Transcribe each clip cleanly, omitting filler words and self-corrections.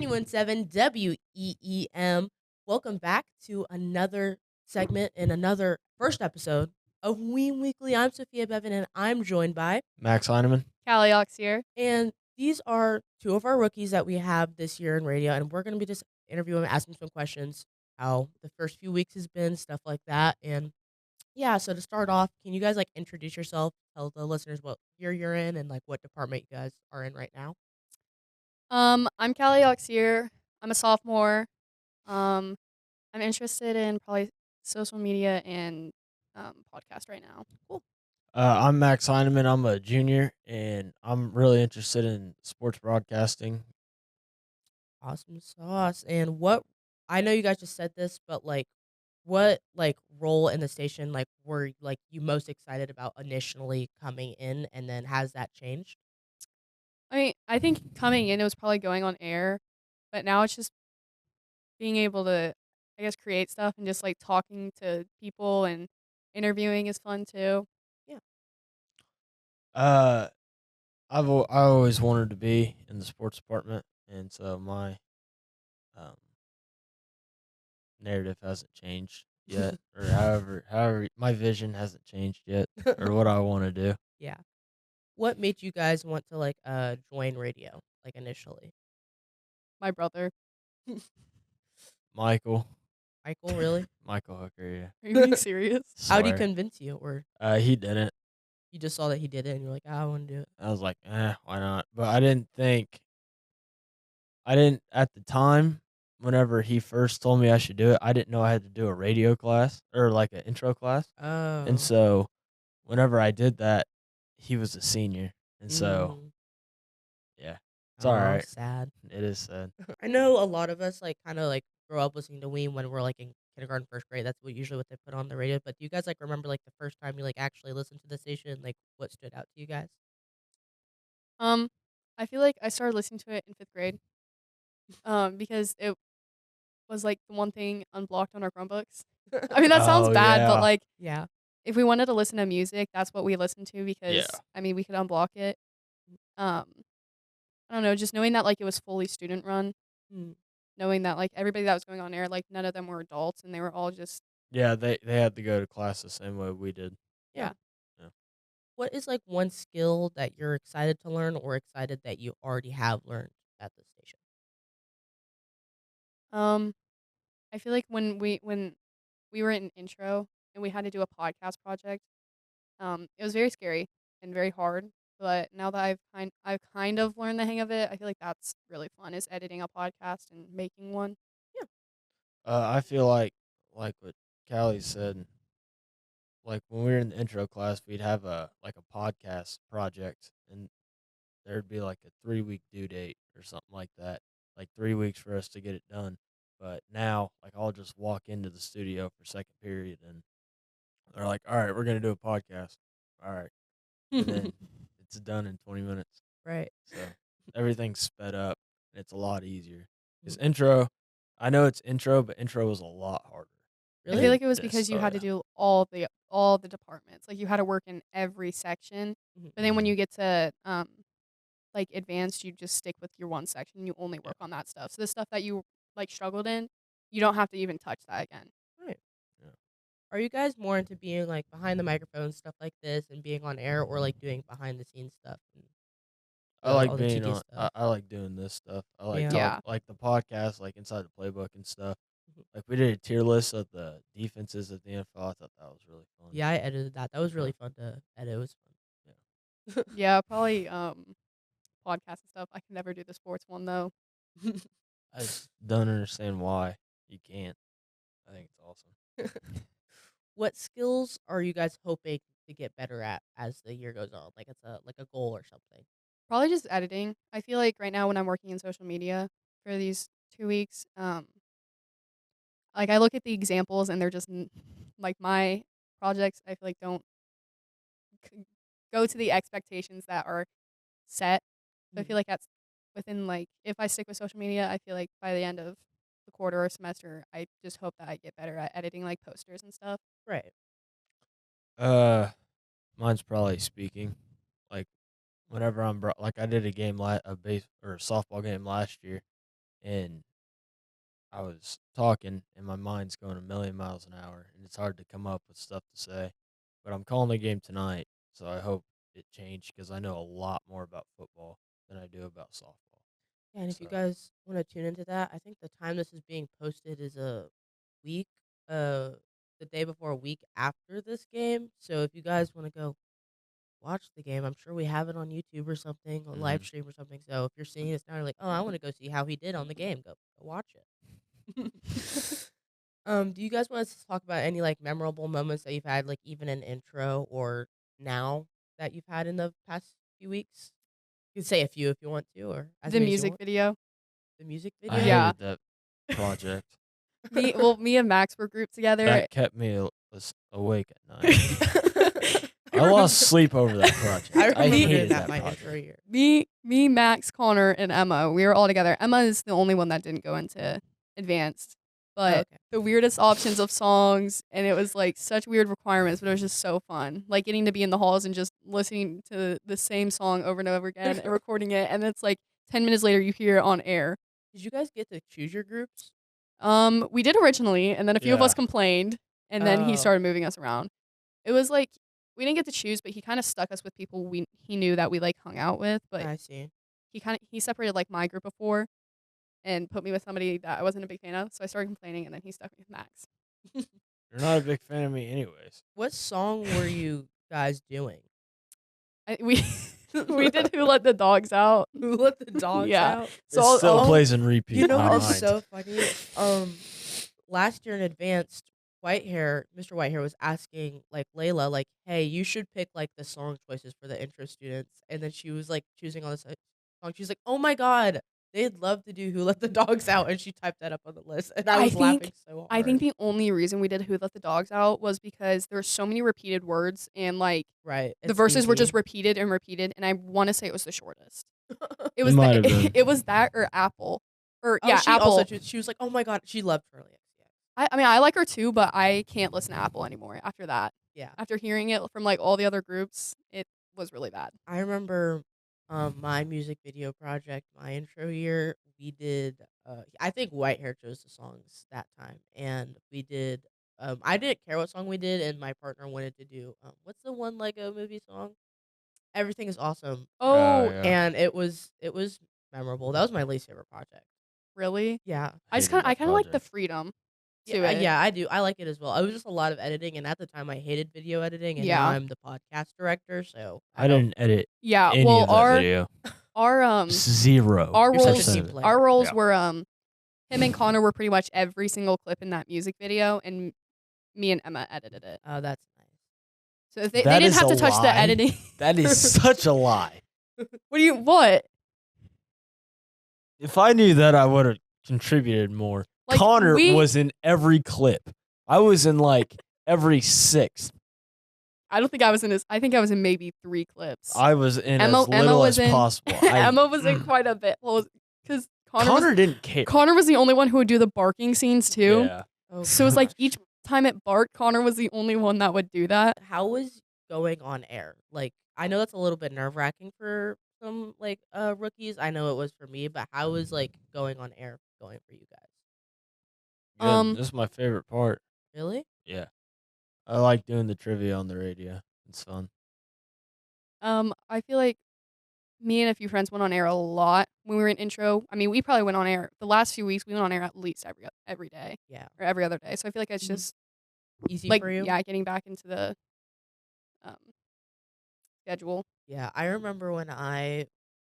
91.7 WEEM. Welcome back to another segment and another first episode of WEEM Weekly. I'm Sophia Bevan and I'm joined by, Max Heineman. Callie Ox here. and these are two of our rookies that we have this year in radio, and we're going to be just interviewing, asking some questions, how the first few weeks has been, stuff like that. And yeah, so to start off, can you guys introduce yourself, tell the listeners what year you're in and what department you guys are in right now? I'm Callie Ox here. I'm a sophomore. Um, I'm interested in probably social media and podcast right now. Cool. I'm Max Heineman. I'm a junior, and I'm really interested in sports broadcasting. Awesome sauce. And what I know you guys just said this, but what role in the station were you most excited about initially coming in, and then has that changed? I mean, I think coming in it was probably going on air, but now it's just being able to, I guess, create stuff and just talking to people and interviewing is fun too. Yeah. Uh, I always wanted to be in the sports department, and so my um, narrative hasn't changed yet, or however my vision hasn't changed yet, or what I want to do. Yeah. What made you guys want to join radio initially? My brother. Michael, Michael, really? Michael Hooker, Are you being serious? How did he Swear. convince you, or He didn't. you just saw that he did it and you're like, I want to do it? I was like, why not? But I didn't at the time. Whenever he first told me I should do it, I didn't know I had to do a radio class or like an intro class. Oh. And so, whenever I did that, he was a senior, and so Mm. yeah, it's all right. Sad. It is sad. I know a lot of us kind of grow up listening to WEEM when we're in kindergarten, first grade. That's usually what they put on the radio. But do you guys remember the first time you actually listened to the station? What stood out to you guys? I feel like I started listening to it in 5th grade. Because it was the one thing unblocked on our Chromebooks. I mean, that sounds Oh, bad, but yeah. Yeah. if we wanted to listen to music, that's what we listened to because Yeah. I mean, we could unblock it. Um, I don't know, just knowing that it was fully student run, Mm. knowing that everybody that was going on air, none of them were adults and they were all just Yeah, they had to go to class the same way we did. Yeah. Yeah. What is one skill that you're excited to learn or excited that you already have learned at the station? um I feel like when we were in intro and we had to do a podcast project, it was very scary and very hard. But now that I've kind of learned the hang of it, I feel like that's really fun is editing a podcast and making one. Yeah. I feel like what Callie said. Like when we were in the intro class, we'd have a podcast project, and there'd be like a 3 week due date or something like that. Like 3 weeks for us to get it done. But now, like I'll just walk into the studio for second period, and they're like, "All right, we're gonna do a podcast." All right, and then it's done in 20 minutes. Right. So everything's sped up, and it's a lot easier. Because intro, I know it's intro, but intro was a lot harder. I Really? feel like it was This. because you Oh, had to yeah. do all the departments. Like you had to work in every section. Mhm. But then when Mhm. you get to advanced, you just stick with your one section. You only work on that stuff. So the stuff that you struggled in, you don't have to even touch that again. Right. Yeah. Are you guys more into being behind the microphone, stuff like this, and being on air, or doing behind the scenes stuff and I like all the being tedious on. stuff? I like doing this stuff. I like Yeah. Yeah. like the podcast, like inside the playbook and stuff. Mhm. Like we did a tier list of the defenses at the NFL. I thought that was really fun. Yeah, I edited that. That was really fun to edit. It was fun. Yeah, probably podcast and stuff. I can never do the sports one though. I just don't understand why you can't. I think it's awesome. What skills are you guys hoping to get better at as the year goes on? It's a goal or something. Probably just editing. I feel like right now when I'm working in social media for these 2 weeks, I look at the examples and they're just my projects. I feel like don't go to the expectations that are set. So I feel like that's within if I stick with social media, I feel like by the end of the quarter or semester, I just hope that I get better at editing posters and stuff. Right. Uh, mine's probably speaking. Like whenever I'm like I did a game a base or a softball game last year, and I was talking, and my mind's going a million miles an hour, and it's hard to come up with stuff to say. But I'm calling the game tonight, so I hope it changed because I know a lot more about football than I do about softball. Yeah, and if you So, guys want to tune into that, I think the time this is being posted is a week, uh, the day before a week after this game. So if you guys want to go watch the game, I'm sure we have it on YouTube or something, on live mhm. stream or something. So if you're seeing this now, you're like, oh, I want to go see how he did on the game. Go watch it. Do you guys want us to talk about any like memorable moments that you've had, like even in intro or now that you've had in the past few weeks? You can say a few if you want to, or as The many as you music want. video. The music I video. Yeah. hated that project. Me and Max were grouped together. That kept me awake at night. I remember- lost sleep over that project. I I remember doing hated that that my project. intro year. me, Max, Connor, and Emma. We were all together. Emma is the only one that didn't go into advanced. But okay. the weirdest options of songs, and it was like such weird requirements, but it was just so fun. Like getting to be in the halls and just listening to the same song over and over again and recording it, and it's like 10 minutes later you hear it on air. Did you guys get to choose your groups? We did originally, and then a few of us Yeah. complained, and then he Oh. started moving us around. It was like we didn't get to choose, but he kind of stuck us with people he knew that we like hung out with. But I see. he separated like my group of four and put me with somebody that I wasn't a big fan of. So I started complaining, and then he stuck me with Max. You're not a big fan of me, anyways. What song were you guys doing? We we did Who Let the Dogs Out. Who let the dogs Yeah. out? So It still oh, plays in repeat. You know in what my is mind. so funny? Last year in advanced, Mr. Whitehair was asking like Layla, like, "Hey, you should pick like the song choices for the intro students," and then she was like choosing all this song. She's like, "Oh my god, they'd love to do Who Let the Dogs Out," and she typed that up on the list, and I I was think- laughing so hard. I think the only reason we did Who Let the Dogs Out was because there were so many repeated words, and like right, the it's verses were easy. just repeated and repeated, and I want to say it was the shortest. It It was might have been. it was that or Apple. Or Oh, yeah, she Apple. also she was like, "Oh my god," she loved Charlie XCX. I mean, I like her too, but I can't listen to Apple anymore after that. Yeah. After hearing it from like all the other groups, it was really bad. I remember my music video project, my intro year, we did I think Whitehair chose the songs that time, and we did I didn't care what song we did, and my partner wanted to do what's the one Lego movie song? Everything is awesome. Oh, yeah. And it was memorable. That was my least favorite project. really? Yeah. I just Hated kind that of like the project. freedom to Yeah, it. yeah, I do. I like it as well. It was just a lot of editing, and at the time I hated video editing, and now Yeah. I'm the podcast director, so I don't- didn't edit Yeah. any Well, of that video. our 0. our You're such a roles team of it. player. our roles Yeah. were him and Connor were pretty much every single clip in that music video, and me and Emma edited it. Oh, that's nice. So if they That didn't is have to a touch the lie. editing. That is such a lie. What? If I knew that, I would have contributed more. Like, Connor we- was in every clip. I was in like every 6th. I don't think I was in his. I think I was in maybe 3 clips. I was in Emma as little was as in- possible. Emma was in quite a bit. Well, because Connor didn't care. Connor was the only one who would do the barking scenes too. Yeah. Oh, So it was like gosh. each time it barked, Connor was the only one that would do that. How was going on air? Like, I know that's a little bit nerve wracking for some like rookies. I know it was for me, but how was like going on air going for you guys? Good. This is my favorite part. Really? Yeah. I like doing the trivia on the radio. It's fun. I feel like me and a few friends went on air a lot when we were in intro. I mean, we probably went on air the last few weeks. We went on air at least every day Yeah. or every other day. So I feel like it's Mhm. just Easy like for you? yeah, getting back into the schedule. Yeah. I remember when I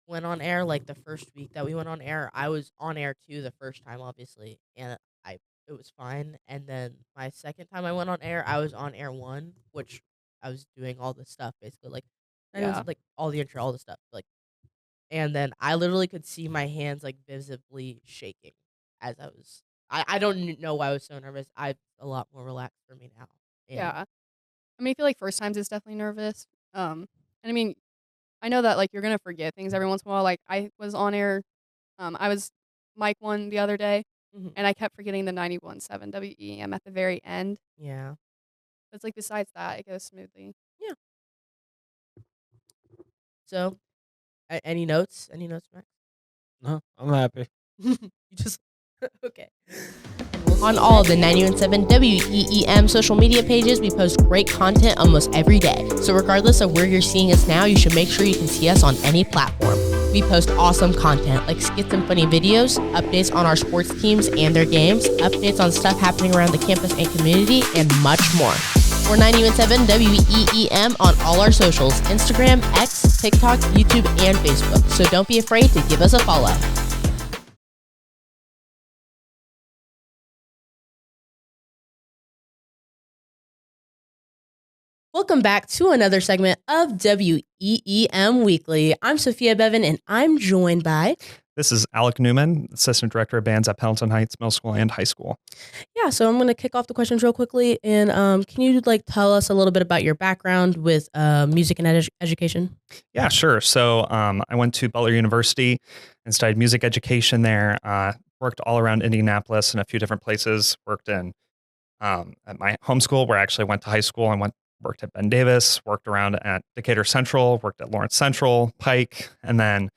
went on air, like the first week that we went on air, I was on air too the first time, obviously, and it was fine. And then my second time I went on air, I was on air 1, which I was doing all the stuff basically, like it was Yeah. like all the intro, all the stuff, like, and then I literally could see my hands like visibly shaking as I was. I don't know why I was so nervous. I'm a lot more relaxed for me now. And Yeah. I mean, I feel like first times is definitely nervous. And I mean, I know that like you're gonna forget things every once in a while. Like I was on air, I was mic 1 the other day, Mhm. and I kept forgetting the 91.7 WEM at the very end. Yeah. But it's like besides that, it goes smoothly. So, any notes? Any notes, Max? No, I'm happy. You just okay. On all the 91.7 WEEM social media pages, we post great content almost every day. So regardless of where you're seeing us now, you should make sure you can see us on any platform. We post awesome content like skits and funny videos, updates on our sports teams and their games, updates on stuff happening around the campus and community, and much more. We're 91.7 WEEM on all our socials, Instagram, X, TikTok, YouTube, and Facebook. So don't be afraid to give us a follow. Welcome back to another segment of WEEM Weekly. I'm Sophia Bevan, and I'm joined by... This is Alec Newman, Assistant Director of Bands at Pendleton Heights Middle School and High School. Yeah, so I'm going to kick off the questions real quickly. And can you tell us a little bit about your background with music and education? Yeah, sure. So I went to Butler University and studied music education there. Worked all around Indianapolis in a few different places. Worked in at my home school, where I actually went to high school, and worked at Ben Davis. Worked around at Decatur Central. Worked at Lawrence Central, Pike, and then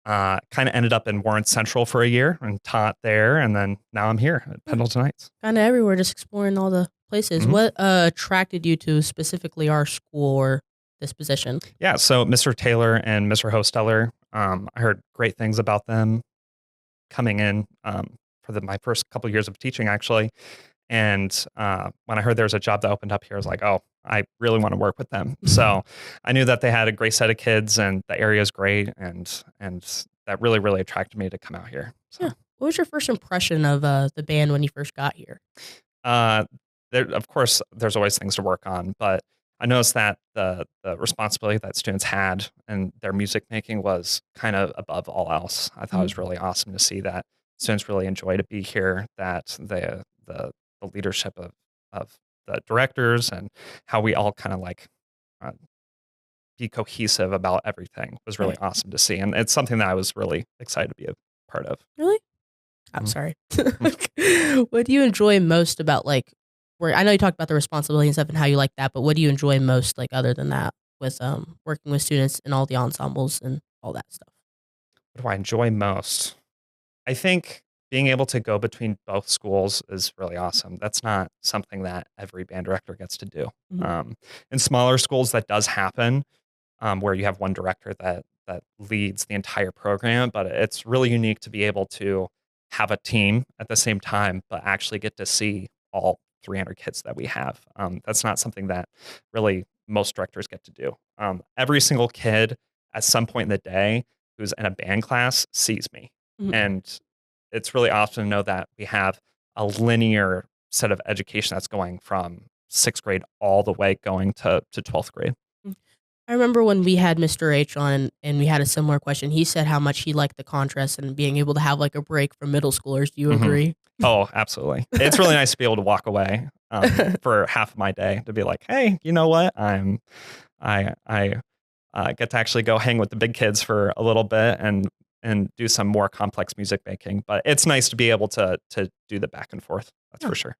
kind of ended up in Warren Central for a year and taught there. And then now I'm here at Pendleton Heights. Kind of everywhere, just exploring all the places. Mm-hmm. What attracted you to specifically our school or this position? Yeah, so Mr. Taylor and Mr. Hosteller, I heard great things about them coming in for my first couple of years of teaching, actually. And when I heard there was a job that opened up here, I was like, oh, I really want to work with them. So I knew that they had a great set of kids and the area is great. And that really, really attracted me to come out here. So. Yeah. What was your first impression of the band when you first got here? Of course, there's always things to work on, but I noticed that the responsibility that students had and their music making was kind of above all else. I thought it was really awesome to see that students really enjoy to be here, that the leadership of the directors and how we all kind of be cohesive about everything was really awesome to see. And it's something that I was really excited to be a part of. Really? I'm sorry. What do you enjoy most about where I know you talked about the responsibility and stuff and how you like that, but what do you enjoy most other than that with working with students and all the ensembles and all that stuff? What do I enjoy most? I think being able to go between both schools is really awesome. That's not something that every band director gets to do. Mm-hmm. In smaller schools, that does happen, where you have one director that leads the entire program, but it's really unique to be able to have a team at the same time, but actually get to see all 300 kids that we have. That's not something that really most directors get to do. Every single kid at some point in the day who's in a band class sees me. Mm-hmm. And it's really awesome to know that we have a linear set of education that's going from 6th grade all the way going to 12th grade. I remember when we had Mr. H on and we had a similar question. He said how much he liked the contrast and being able to have a break from middle schoolers. Do you agree? Oh, absolutely. It's really nice to be able to walk away for half of my day to be like, hey, you know what? I get to actually go hang with the big kids for a little bit and do some more complex music making. But it's nice to be able to do the back and forth. That's for sure.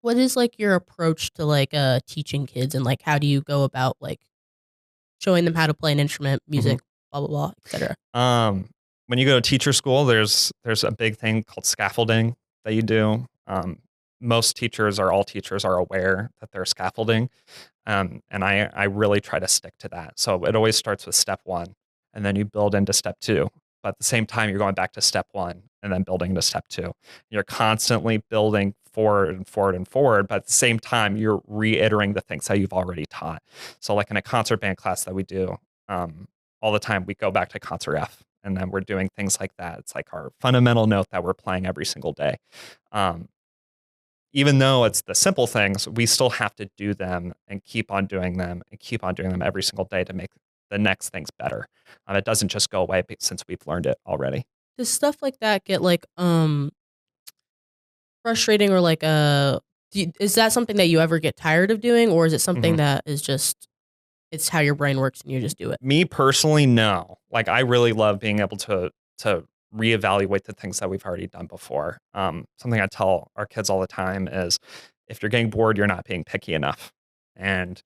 What is your approach to teaching kids and how do you go about showing them how to play an instrument, music, blah, blah, blah, etc.? When you go to teacher school, there's a big thing called scaffolding that you do. Most teachers or all teachers are aware that there's scaffolding. And I really try to stick to that. So it always starts with step 1 and then you build into step 2. But at the same time, you're going back to step 1 and then building to step 2. You're constantly building forward and forward and forward, but at the same time, you're reiterating the things that you've already taught. So in a concert band class that we do all the time, we go back to concert F, and then we're doing things like that. It's our fundamental note that we're playing every single day. Even though it's the simple things, we still have to do them and keep on doing them and keep on doing them every single day to make the next things better. It doesn't just go away since we've learned it already. Does stuff like that get frustrating or is that something that you ever get tired of doing, or is it something that is just it's how your brain works and you just do it? Me personally, no. I really love being able to reevaluate the things that we've already done before. Something I tell our kids all the time is if you're getting bored, you're not being picky enough. And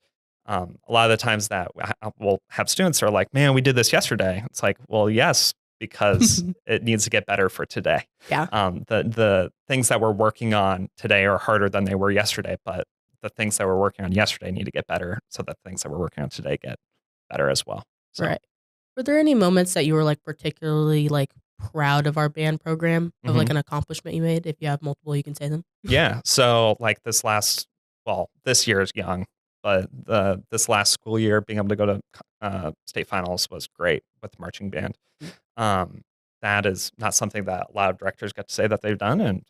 a lot of the times that we'll have students are like, man, we did this yesterday. It's well, yes, because it needs to get better for today. Yeah. The things that we're working on today are harder than they were yesterday, but the things that we're working on yesterday need to get better so that things that we're working on today get better as well. So. Right. Were there any moments that you were like particularly like proud of our band program of like an accomplishment you made? If you have multiple, you can say them. Yeah. So like this year is young, but this last school year, being able to go to state finals was great with the marching band. That is not something that a lot of directors get to say that they've done, and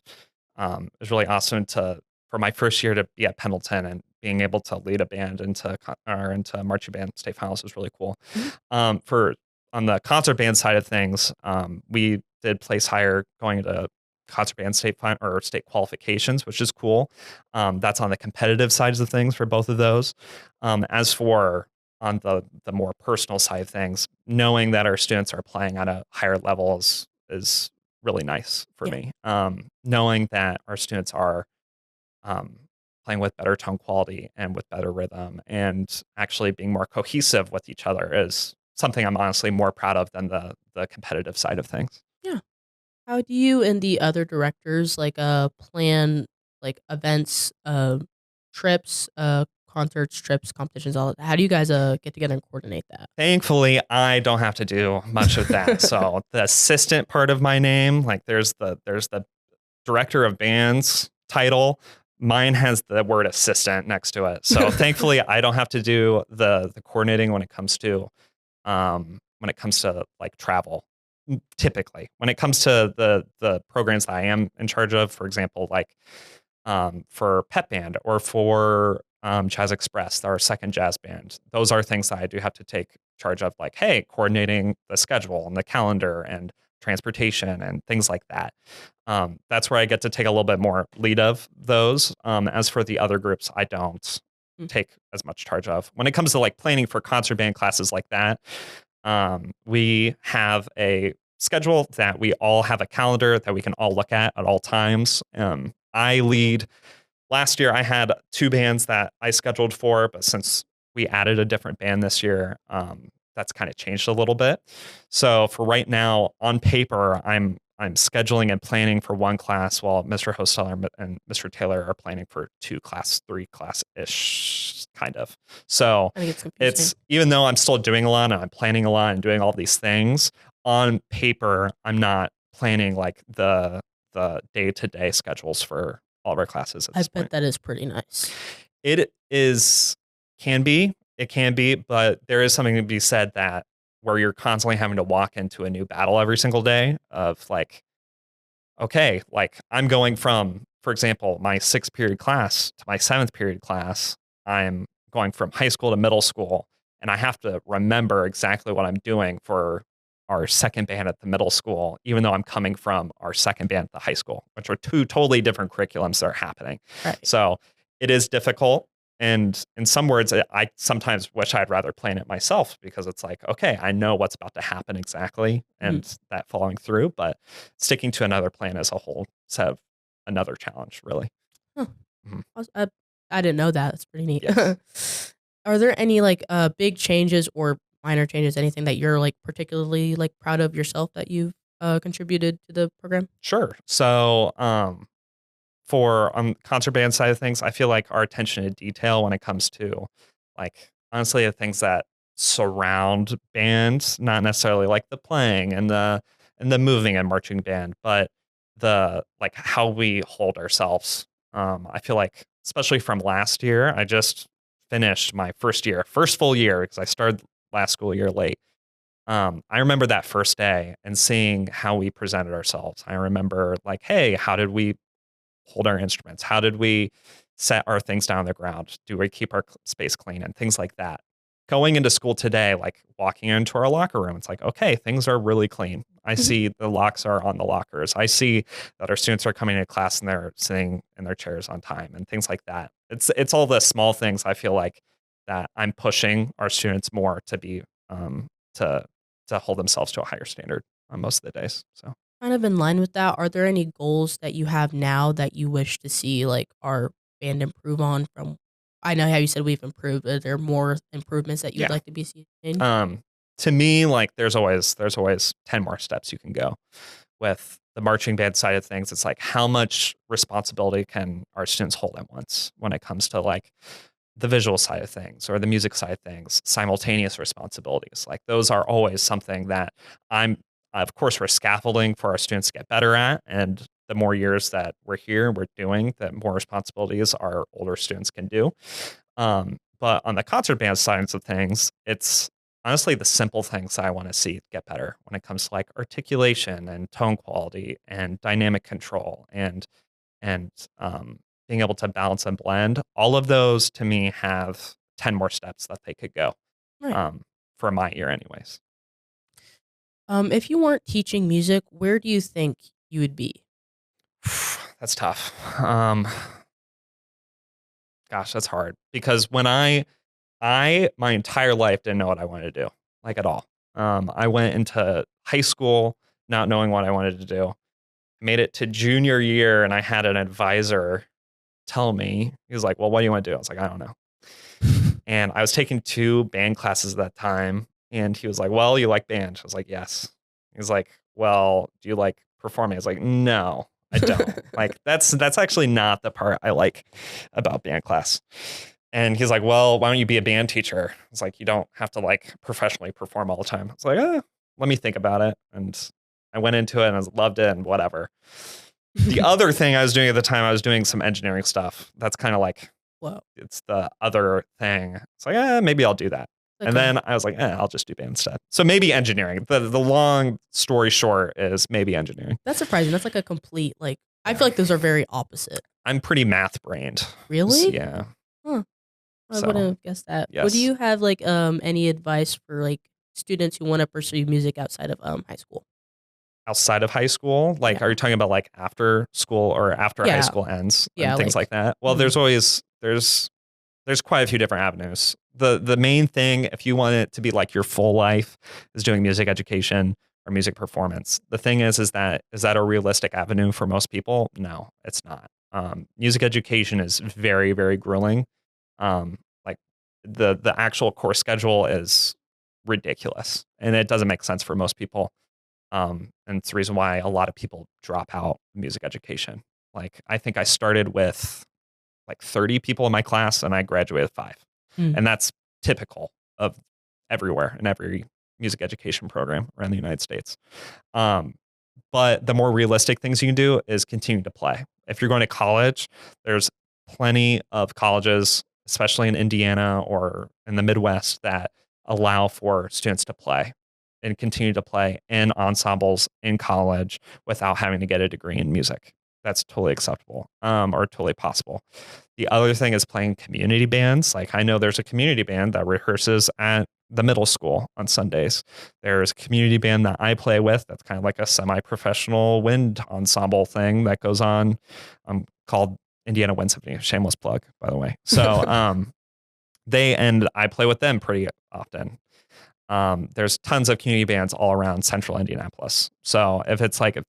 it was really awesome for my first year to be at Pendleton and being able to lead a band into marching band state finals was really cool. For on the concert band side of things, we did place higher going into concert band state qualifications, which is cool. That's on the competitive sides of things for both of those. As for on the more personal side of things, knowing that our students are playing at a higher level is really nice for me. Knowing that our students are playing with better tone quality and with better rhythm and actually being more cohesive with each other is something I'm honestly more proud of than the competitive side of things. Yeah. How do you and the other directors like plan like events, trips, concerts, trips, competitions, all of that? How do you guys get together and coordinate that? Thankfully, I don't have to do much of that. So the assistant part of my name, like there's the director of bands title. Mine has the word assistant next to it. So thankfully, I don't have to do the coordinating when it comes to like travel. Typically, when it comes to the programs that I am in charge of, for example, like for Pep Band or for Jazz Express, our second jazz band, those are things that I do have to take charge of, like, hey, coordinating the schedule and the calendar and transportation and things like that. That's where I get to take a little bit more lead of those. As for the other groups, I don't take as much charge of. When it comes to like planning for concert band classes like that, we have a schedule that we all have a calendar that we can all look at all times. I lead. Last year, I had 2 bands that I scheduled for, but since we added a different band this year, that's kind of changed a little bit. So for right now, on paper, I'm scheduling and planning for 1 class, while Mr. Hosteller and Mr. Taylor are planning for 3 class ish, kind of. So I think it's confusing. it's, even though I'm still doing a lot and I'm planning a lot and doing all these things, on paper, I'm not planning like the day-to-day schedules for all of our classes at this point. that is pretty nice. It can be, but there is something to be said that where you're constantly having to walk into a new battle every single day of like, okay, like I'm going from, for example, my 6th period class to my 7th period class. I'm going from high school to middle school, and I have to remember exactly what I'm doing for our second band at the middle school, even though I'm coming from our second band at the high school, which are 2 totally different curriculums that are happening. Right. So it is difficult. And in some words, I sometimes wish I'd rather plan it myself, because it's like, okay, I know what's about to happen exactly, and that following through, but sticking to another plan as a whole is another challenge, really. Huh. I didn't know that. That's pretty neat. Yes. Are there any like big changes or minor changes, anything that you're like particularly like proud of yourself that you've contributed to the program? Sure. So for concert band side of things, I feel like our attention to detail when it comes to like honestly the things that surround bands, not necessarily like the playing and the moving and marching band, but the like how we hold ourselves. I feel like, especially from last year, I just finished my first full year, because I started last school year late. I remember that first day and seeing how we presented ourselves. I remember like, hey, how did we hold our instruments? How did we set our things down on the ground? Do we keep our space clean and things like that? Going into school today, like walking into our locker room, it's like, okay, things are really clean. I see the locks are on the lockers. I see that our students are coming to class and they're sitting in their chairs on time and things like that. It's all the small things I feel like that I'm pushing our students more to be to hold themselves to a higher standard on most of the days. So Kind of in line with that, are there any goals that you have now that you wish to see like our band improve on from? I know how you said we've improved. Are there more improvements that you'd like to be seeing? to me, like there's always 10 more steps you can go with the marching band side of things. It's like, how much responsibility can our students hold at once when it comes to like the visual side of things or the music side of things, simultaneous responsibilities. Like those are always something that of course, we're scaffolding for our students to get better at. And the more years that we're here, we're doing, the more responsibilities our older students can do. But on the concert band side of things, it's honestly the simple things I want to see get better when it comes to like articulation and tone quality and dynamic control and being able to balance and blend. All of those to me have 10 more steps that they could go. Right. For my ear anyways. If you weren't teaching music, where do you think you would be? That's tough. Gosh, that's hard because when I my entire life didn't know what I wanted to do, like at all. I went into high school not knowing what I wanted to do. Made it to junior year and I had an advisor tell me, he was like, well, what do you want to do? I was like, I don't know. And I was taking 2 band classes at that time. And he was like, well, you like band? I was like, yes. He was like, well, do you like performing? I was like, no, I don't. Like, that's actually not the part I like about band class. And he's like, well, why don't you be a band teacher? It's like, you don't have to like professionally perform all the time. I was like, let me think about it. And I went into it and I loved it and whatever. The other thing I was doing at the time, I was doing some engineering stuff. That's kind of like, Whoa. it's the other thing. It's like, maybe I'll do that. Okay. And then I was like, I'll just do band instead. So maybe engineering. The long story short is maybe engineering. That's surprising. That's like a complete, like, I feel like those are very opposite. I'm pretty math brained. Really? Yeah. Huh. I So, wouldn't have guessed that. yes. Would you have like any advice for like students who want to pursue music outside of high school? Outside of high school? Like, Yeah. are you talking about like after school or after Yeah. high school ends Yeah, and things like- like that? Well, Mhm. there's quite a few different avenues. The main thing, if you want it to be like your full life, is doing music education or music performance. The thing is that a realistic avenue for most people? No, it's not. Music education is very, very grueling. Like the actual course schedule is ridiculous, and it doesn't make sense for most people. And it's the reason why a lot of people drop out music education. Like, I think I started with like 30 people in my class and I graduated with 5. Mm. And that's typical of everywhere in every music education program around the United States. But the more realistic things you can do is continue to play. If you're going to college, there's plenty of colleges, especially in Indiana or in the Midwest, that allow for students to play and continue to play in ensembles in college without having to get a degree in music. That's totally acceptable, or totally possible. The other thing is playing community bands. Like, I know there's a community band that rehearses at the middle school on Sundays. There's a community band that I play with that's kind of like a semi-professional wind ensemble thing that goes on, called Indiana Wind Symphony. Shameless plug, by the way. So I play with them pretty often. There's tons of community bands all around central Indianapolis. So if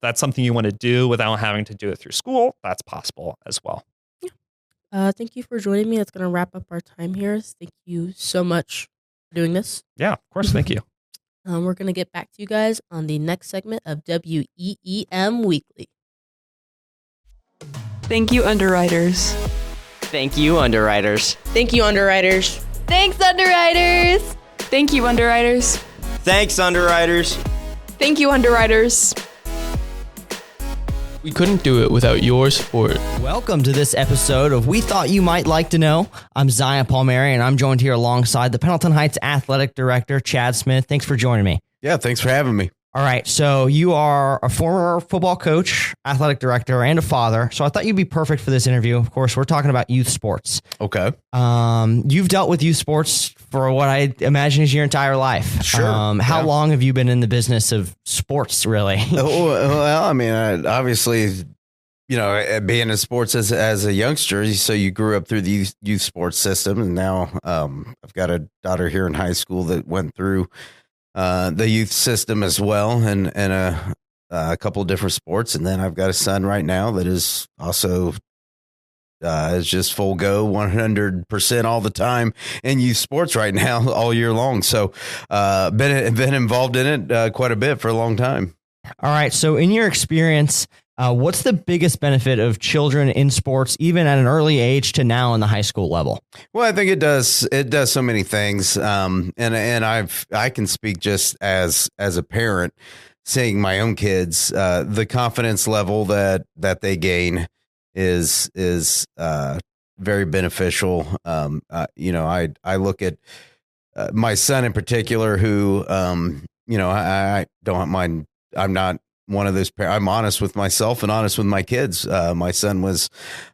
that's something you want to do without having to do it through school, that's possible as well. Thank you for joining me. That's going to wrap up our time here. Thank you so much for doing this. Yeah, of course. Thank you. We're going to get back to you guys on the next segment of WEEM Weekly. Thank you, underwriters. Thank you, underwriters. Thank you, underwriters. Thanks, underwriters. Thank you, underwriters. Thanks, underwriters. Thank you, underwriters. We couldn't do it without your support. Welcome to this episode of We Thought You Might Like to Know. I'm Zion Palmieri, and I'm joined here alongside the Pendleton Heights Athletic Director, Chad Smith. Thanks for joining me. Yeah, thanks for having me. All right, so you are a former football coach, athletic director, and a father. So I thought you'd be perfect for this interview. Of course, we're talking about youth sports. Okay. You've dealt with youth sports for what I imagine is your entire life. Sure. How long have you been in the business of sports, really? Well, I mean, obviously, you know, being in sports as a youngster, so you grew up through the youth sports system, and now I've got a daughter here in high school that went through the youth system as well, and a couple of different sports, and then I've got a son right now that is also is just full go 100% all the time in youth sports right now, all year long. So been involved in it quite a bit for a long time. All right. So in your experience, what's the biggest benefit of children in sports, even at an early age to now in the high school level? Well, I think it does so many things. And I can speak just as a parent, seeing my own kids, the confidence level that they gain is very beneficial. I look at my son in particular, who I don't mind. I'm not one of those. I'm honest with myself and honest with my kids. My son was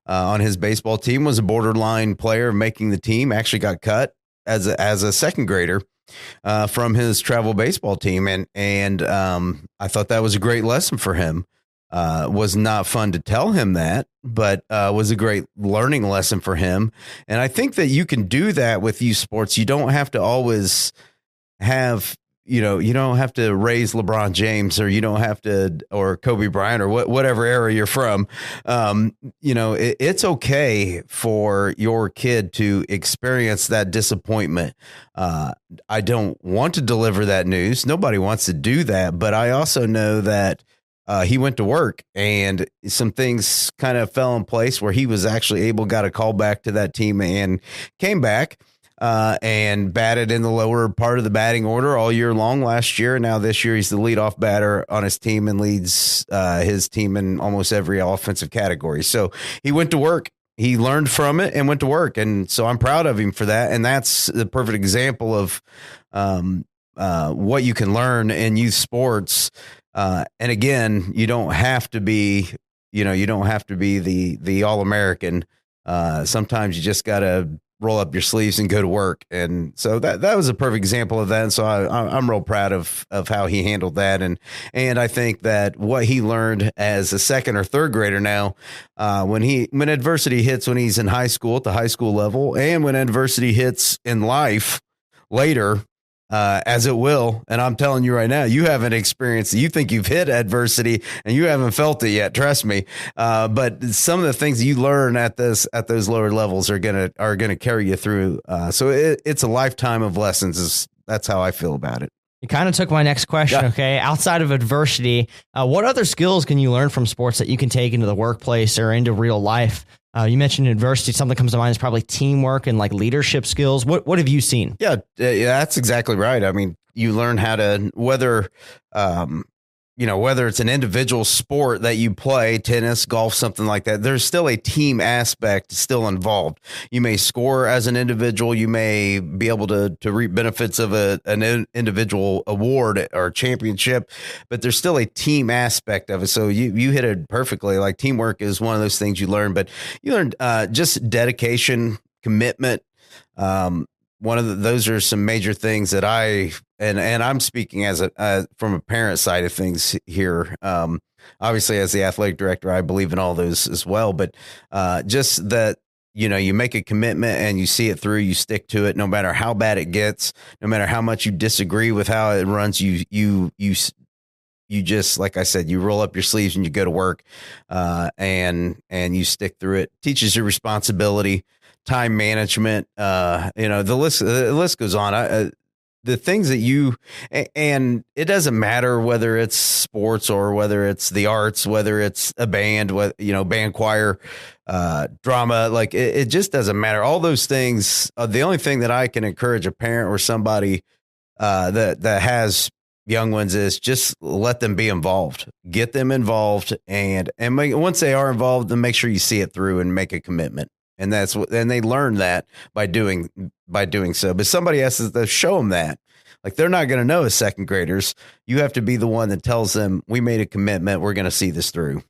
on his baseball team, was a borderline player making the team. Actually, got cut as a second grader from his travel baseball team, and I thought that was a great lesson for him. Was not fun to tell him that, but was a great learning lesson for him. And I think that you can do that with youth sports. You don't have to always have. You don't have to raise LeBron James, or you don't have to, or Kobe Bryant, or whatever era you're from. It's okay for your kid to experience that disappointment. I don't want to deliver that news. Nobody wants to do that. But I also know that he went to work and some things kind of fell in place where he was actually got a call back to that team and came back. And batted in the lower part of the batting order all year long last year. And now this year, he's the leadoff batter on his team and leads his team in almost every offensive category. So he went to work. He learned from it and went to work. And so I'm proud of him for that. And that's the perfect example of what you can learn in youth sports. And again, you don't have to be, the All-American. Sometimes you just got to roll up your sleeves and go to work. And so that was a perfect example of that. And so I'm real proud of how he handled that. And I think that what he learned as a second or third grader now, when adversity hits, when he's in high school at the high school level, and when adversity hits in life later, as it will. And I'm telling you right now, you haven't experienced, you think you've hit adversity and you haven't felt it yet. Trust me. But some of the things you learn at those lower levels are going to carry you through. So it's a lifetime of lessons. That's how I feel about it. You kind of took my next question. Yeah. Okay. Outside of adversity, what other skills can you learn from sports that you can take into the workplace or into real life? You mentioned adversity. Something that comes to mind is probably teamwork and like leadership skills. What have you seen? Yeah, that's exactly right. I mean, you learn how to, whether it's an individual sport that you play, tennis, golf, something like that, there's still a team aspect still involved. You may score as an individual. You may be able to reap benefits of an individual award or championship, but there's still a team aspect of it. So you hit it perfectly. Like, teamwork is one of those things you learn, but you learn just dedication, commitment. Those are some major things that and I'm speaking as from a parent side of things here. Obviously, as the athletic director, I believe in all those as well. But just that, you make a commitment and you see it through, you stick to it, no matter how bad it gets, no matter how much you disagree with how it runs. You just, like I said, you roll up your sleeves and you go to work, and you stick through it. Teaches you responsibility, time management. The list goes on. The things that and it doesn't matter whether it's sports or whether it's the arts, whether it's a band, band, choir, drama, like it just doesn't matter. All those things. The only thing that I can encourage a parent or somebody that has young ones is just let them be involved, get them involved, and once they are involved, then make sure you see it through and make a commitment. And and they learn that by doing so. But somebody has to show them that. Like, they're not going to know as second graders. You have to be the one that tells them, we made a commitment, we're going to see this through.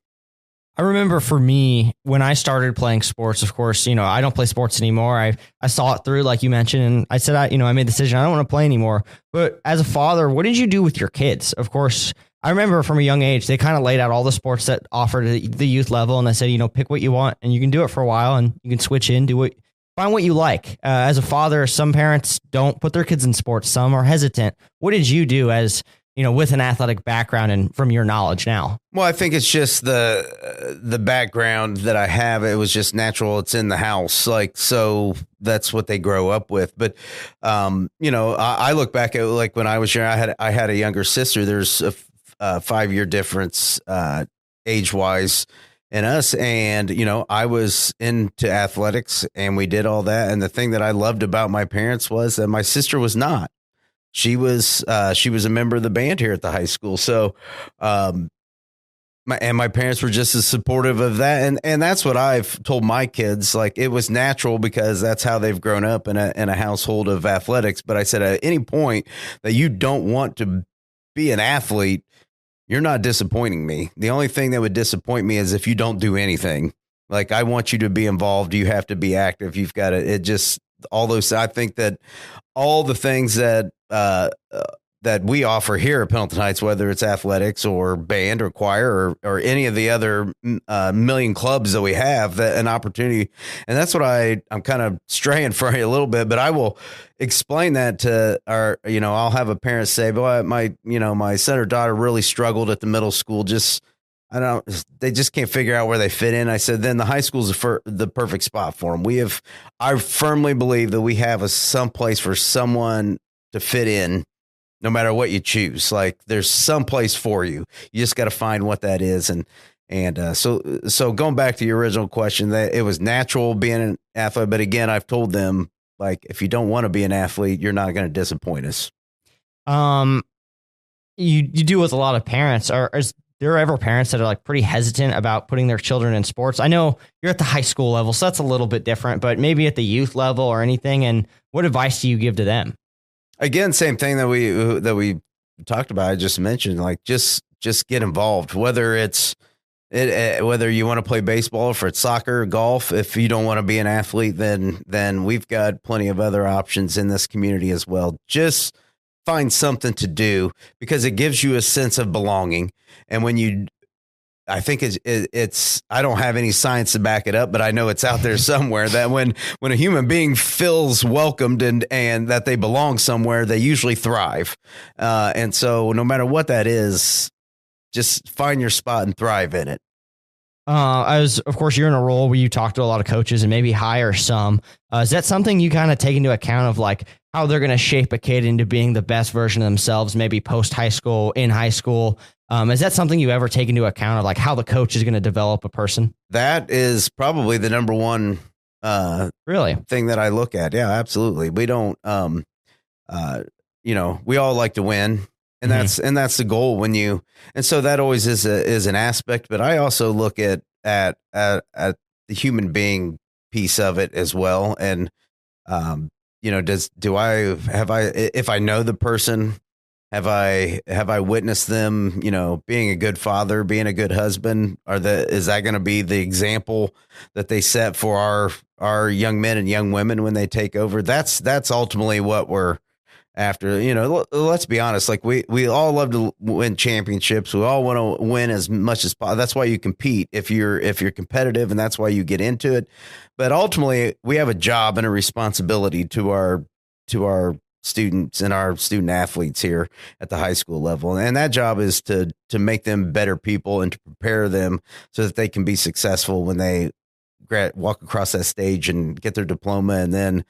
I remember for me, when I started playing sports, of course, I don't play sports anymore. I saw it through, like you mentioned, and I said, I made the decision, I don't want to play anymore. But as a father, what did you do with your kids? Of course, I remember from a young age, they kind of laid out all the sports that offered at the youth level. And they said, pick what you want and you can do it for a while and you can switch in, find what you like. As a father, some parents don't put their kids in sports. Some are hesitant. What did you do as, with an athletic background and from your knowledge now? Well, I think it's just the background that I have. It was just natural. It's in the house. Like, so that's what they grow up with. But, I look back at like when I was young, I had a younger sister. There's a 5-year difference, age wise in us. And, I was into athletics and we did all that. And the thing that I loved about my parents was that my sister was not. She was a member of the band here at the high school. So, my parents were just as supportive of that. And that's what I've told my kids. Like, it was natural because that's how they've grown up in a household of athletics. But I said, at any point that you don't want to be an athlete, you're not disappointing me. The only thing that would disappoint me is if you don't do anything. Like, I want you to be involved. You have to be active. You've got to, all those, I think that all the things that we offer here at Pendleton Heights, whether it's athletics or band or choir or any of the other million clubs that we have, that an opportunity. And that's what I'm kind of straying from you a little bit, but I will explain that to I'll have a parent say, boy, my son or daughter really struggled at the middle school. They just can't figure out where they fit in. I said, then the high school is the perfect spot for them. I firmly believe that we have some place for someone to fit in, no matter what you choose. Like, there's some place for you. You just got to find what that is. So going back to your original question, that it was natural being an athlete. But again, I've told them, like, if you don't want to be an athlete, you're not going to disappoint us. You do with a lot of parents. Is there ever parents that are like pretty hesitant about putting their children in sports? I know you're at the high school level, so that's a little bit different, but maybe at the youth level or anything. And what advice do you give to them? Again, same thing that we talked about. I just mentioned, like, just get involved, whether whether you want to play baseball, or if it's soccer, golf. If you don't want to be an athlete, then we've got plenty of other options in this community as well. Just find something to do, because it gives you a sense of belonging. And I think it's I don't have any science to back it up, but I know it's out there somewhere that when a human being feels welcomed and that they belong somewhere, they usually thrive. And so no matter what that is, just find your spot and thrive in it. Of course, you're in a role where you talk to a lot of coaches and maybe hire some. Is that something you kind of take into account of, like, how they're going to shape a kid into being the best version of themselves, maybe post high school, in high school? Is that something you ever take into account of, like, how the coach is going to develop a person? That is probably the number one really thing that I look at. Yeah, absolutely. We don't, we all like to win. And that's the goal and so that always is an aspect, but I also look at the human being piece of it as well. And, if I know the person, have I witnessed them, being a good father, being a good husband, is that going to be the example that they set for our young men and young women when they take over? That's ultimately what we're after. Let's be honest, like, we all love to win championships. We all want to win as much as possible. That's why you compete, if you're competitive, and that's why you get into it. But ultimately, we have a job and a responsibility to our students and our student athletes here at the high school level. And that job is to make them better people and to prepare them so that they can be successful when they walk across that stage and get their diploma and then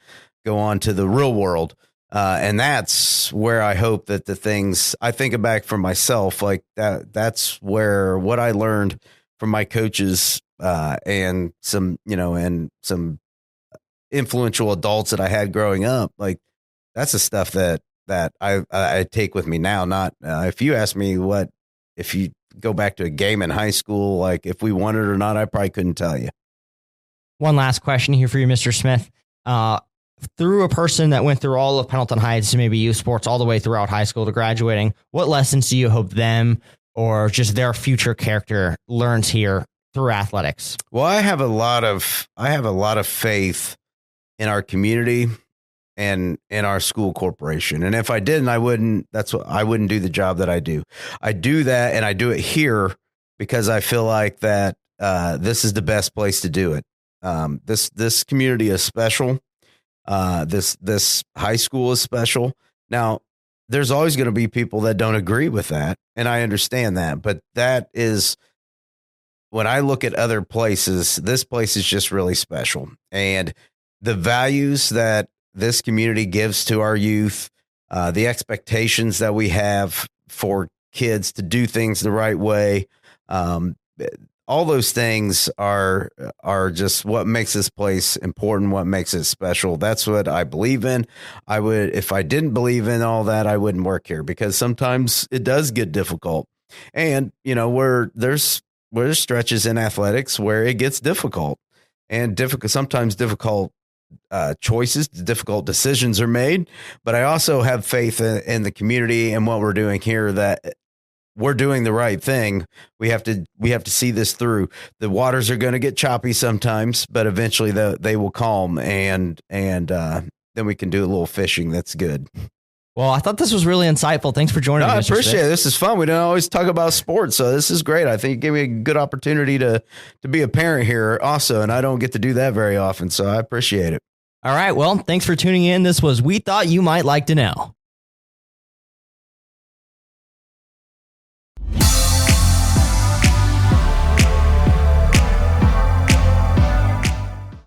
go on to the real world. And that's where I hope that the things I think back from myself, like that's where what I learned from my coaches, and some influential adults that I had growing up. Like, that's the stuff that I take with me now. Not, if you ask me if you go back to a game in high school, like, if we won it or not, I probably couldn't tell you. One last question here for you, Mr. Smith. Through a person that went through all of Pendleton Heights, maybe youth sports, all the way throughout high school to graduating, what lessons do you hope them or just their future character learns here through athletics? Well, I have a lot of faith in our community and in our school corporation. And if I didn't, I wouldn't do the job that I do. I do that, and I do it here because I feel like that this is the best place to do it. This community is special. This high school is special. Now, there's always going to be people that don't agree with that. And I understand that. But that is, when I look at other places, this place is just really special. And the values that this community gives to our youth, the expectations that we have for kids to do things the right way, all those things are just what makes this place important, what makes it special. That's what I believe in. If I didn't believe in all that, I wouldn't work here, because sometimes it does get difficult. And, there's stretches in athletics where it gets difficult, and sometimes difficult choices, difficult decisions are made. But I also have faith in the community and what we're doing here, that we're doing the right thing. We have to see this through. The waters are going to get choppy sometimes, but eventually they will calm, and then we can do a little fishing. That's good. Well, I thought this was really insightful. Thanks for joining me. I appreciate it. This is fun. We don't always talk about sports, so this is great. I think it gave me a good opportunity to be a parent here also, and I don't get to do that very often, so I appreciate it. All right. Well, thanks for tuning in. This was We Thought You Might Like to Know.